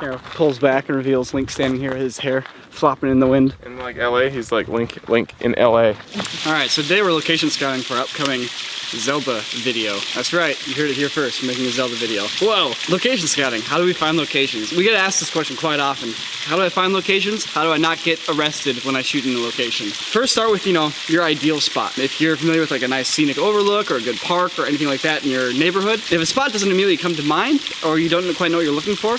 Arrow pulls back and reveals Link standing here with his hair flopping in the wind. In like LA, he's like Link in LA. Alright, so today we're location scouting for our upcoming Zelda video. That's right, you heard it here first, we're making a Zelda video. Whoa, location scouting, how do we find locations? We get asked this question quite often. How do I find locations? How do I not get arrested when I shoot in a location? First start with, your ideal spot. If you're familiar with like a nice scenic overlook or a good park or anything like that in your neighborhood, if a spot doesn't immediately come to mind or you don't quite know what you're looking for,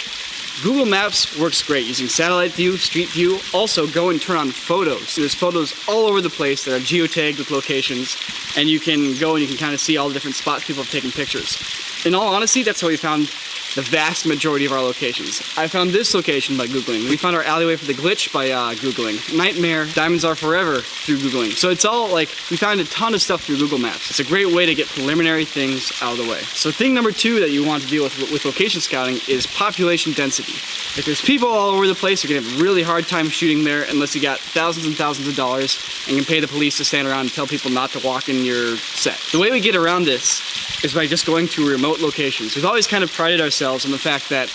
Google Maps works great using satellite view, street view. Also, go and turn on photos. There's photos all over the place that are geotagged with locations, and you can go and you can kind of see all the different spots people have taken pictures. In all honesty, that's how we found the vast majority of our locations. I found this location by Googling. We found our alleyway for the glitch by Googling. Nightmare, Diamonds Are Forever through Googling. So it's all like, we found a ton of stuff through Google Maps. It's a great way to get preliminary things out of the way. So thing number 2 that you want to deal with location scouting is population density. If there's people all over the place, you're gonna have a really hard time shooting there unless you got thousands and thousands of dollars and can pay the police to stand around and tell people not to walk in your set. The way we get around this is by just going to remote locations. We've always kind of prided ourselves on the fact that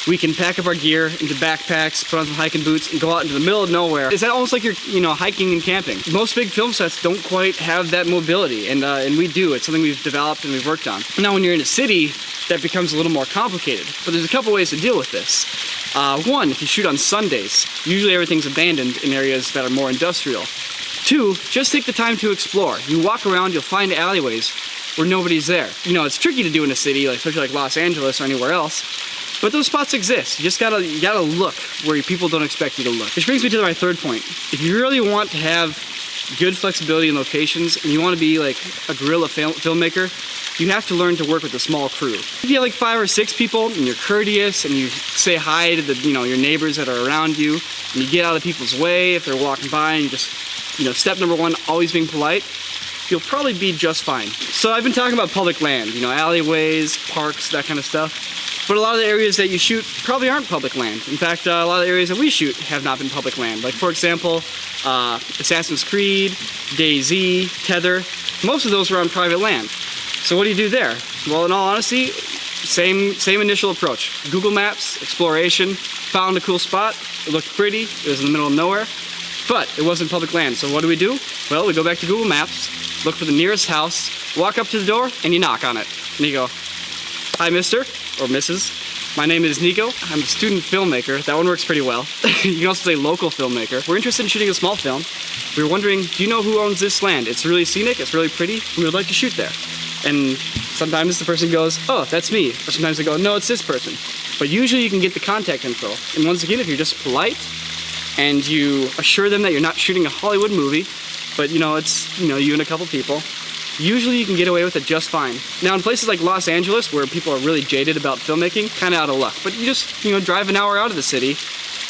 we can pack up our gear into backpacks, put on some hiking boots, and go out into the middle of nowhere. It's almost like you're, hiking and camping. Most big film sets don't quite have that mobility, and we do. It's something we've developed and we've worked on. Now, when you're in a city, that becomes a little more complicated, but there's a couple ways to deal with this. One, if you shoot on Sundays, usually everything's abandoned in areas that are more industrial. 2, just take the time to explore. You walk around, you'll find alleyways where nobody's there. It's tricky to do in a city, especially like Los Angeles or anywhere else, but those spots exist. You gotta look where people don't expect you to look. Which brings me to my 3rd point. If you really want to have good flexibility in locations and you want to be like a guerrilla filmmaker, you have to learn to work with a small crew. If you have like 5 or 6 people and you're courteous and you say hi to your neighbors that are around you and you get out of people's way if they're walking by and you just, step number 1, always being polite, you'll probably be just fine. So I've been talking about public land, alleyways, parks, that kind of stuff. But a lot of the areas that you shoot probably aren't public land. In fact, a lot of the areas that we shoot have not been public land. Like, for example, Assassin's Creed, DayZ, Tether, most of those were on private land. So what do you do there? Well, in all honesty, same initial approach. Google Maps, exploration, found a cool spot, it looked pretty, it was in the middle of nowhere, but it wasn't public land. So what do? Well, we go back to Google Maps, look for the nearest house, walk up to the door, and you knock on it. And you go, "Hi, Mr. or Mrs. My name is Nico. I'm a student filmmaker." That one works pretty well. You can also say local filmmaker. We're interested in shooting a small film. We were wondering, do you know who owns this land? It's really scenic, it's really pretty. We would like to shoot there. And sometimes the person goes, "Oh, that's me." Or sometimes they go, "No, it's this person." But usually you can get the contact info. And once again, if you're just polite and you assure them that you're not shooting a Hollywood movie, but it's, you and a couple people, usually you can get away with it just fine. Now in places like Los Angeles, where people are really jaded about filmmaking, kind of out of luck. But you just, drive an hour out of the city.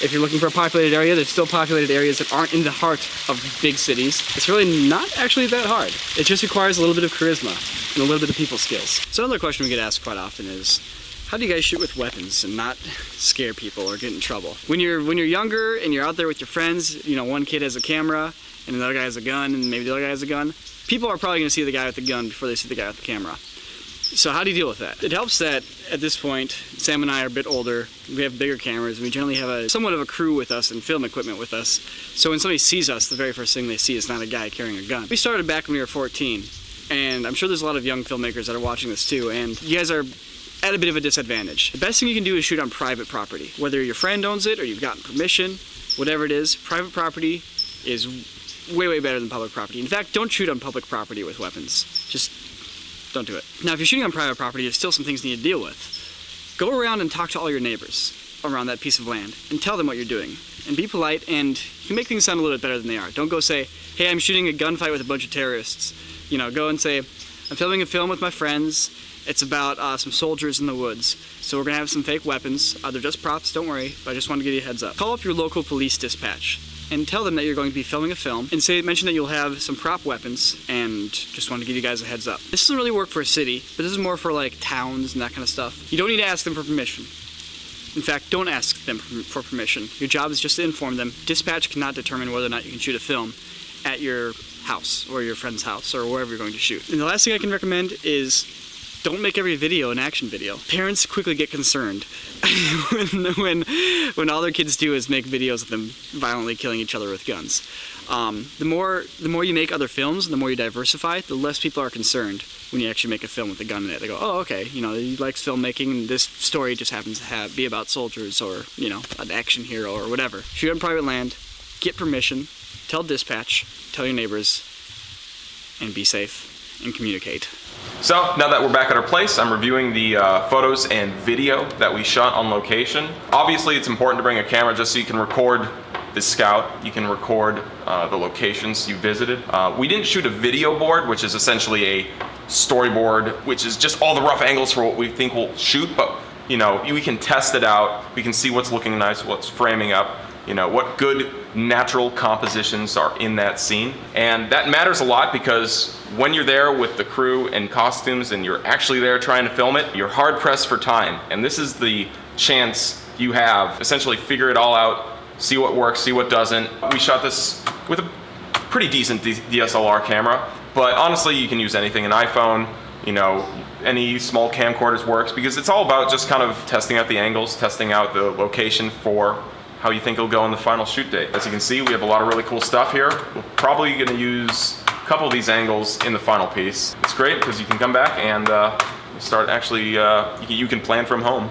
If you're looking for a populated area, there's still populated areas that aren't in the heart of big cities. It's really not actually that hard. It just requires a little bit of charisma and a little bit of people skills. So another question we get asked quite often is, how do you guys shoot with weapons and not scare people or get in trouble? When you're younger and you're out there with your friends, one kid has a camera and another guy has a gun and maybe the other guy has a gun, people are probably going to see the guy with the gun before they see the guy with the camera. So how do you deal with that? It helps that at this point, Sam and I are a bit older, we have bigger cameras, and we generally have somewhat of a crew with us and film equipment with us. So when somebody sees us, the very first thing they see is not a guy carrying a gun. We started back when we were 14, and I'm sure there's a lot of young filmmakers that are watching this too, and you guys are at a bit of a disadvantage. The best thing you can do is shoot on private property. Whether your friend owns it or you've gotten permission, whatever it is, private property is way, way better than public property. In fact, don't shoot on public property with weapons. Just don't do it. Now, if you're shooting on private property, there's still some things you need to deal with. Go around and talk to all your neighbors around that piece of land and tell them what you're doing. And be polite, and you can make things sound a little bit better than they are. Don't go say, "Hey, I'm shooting a gunfight with a bunch of terrorists." Go and say, "I'm filming a film with my friends. It's about some soldiers in the woods. So we're gonna have some fake weapons. They're just props, don't worry, but I just want to give you a heads up." Call up your local police dispatch and tell them that you're going to be filming a film, and mention that you'll have some prop weapons and just want to give you guys a heads up. This doesn't really work for a city, but this is more for like towns and that kind of stuff. You don't need to ask them for permission. In fact, don't ask them for permission. Your job is just to inform them. Dispatch cannot determine whether or not you can shoot a film at your house or your friend's house or wherever you're going to shoot. And the last thing I can recommend is don't make every video an action video. Parents quickly get concerned when all their kids do is make videos of them violently killing each other with guns. The more you make other films, the more you diversify, the less people are concerned when you actually make a film with a gun in it. They go, oh, okay, you know, he likes filmmaking, and this story just happens to be about soldiers or, you know, an action hero or whatever. Shoot on private land, get permission, tell dispatch, tell your neighbors, and be safe and communicate. So now that we're back at our place, I'm reviewing the photos and video that we shot on location. Obviously, it's important to bring a camera just so you can record the scout, you can record the locations you visited. We didn't shoot a video board, which is essentially a storyboard, which is just all the rough angles for what we think we'll shoot, but you know, we can test it out, we can see what's looking nice, what's framing up, you know, what good natural compositions are in that scene. And that matters a lot because when you're there with the crew and costumes and you're actually there trying to film it, you're hard pressed for time. And this is the chance you have, essentially figure it all out, see what works, see what doesn't. We shot this with a pretty decent DSLR camera, but honestly you can use anything, an iPhone, you know, any small camcorders works, because it's all about just kind of testing out the angles, testing out the location for how you think it'll go on the final shoot date. As you can see, we have a lot of really cool stuff here. We're probably gonna use a couple of these angles in the final piece. It's great because you can come back and start actually, you can plan from home.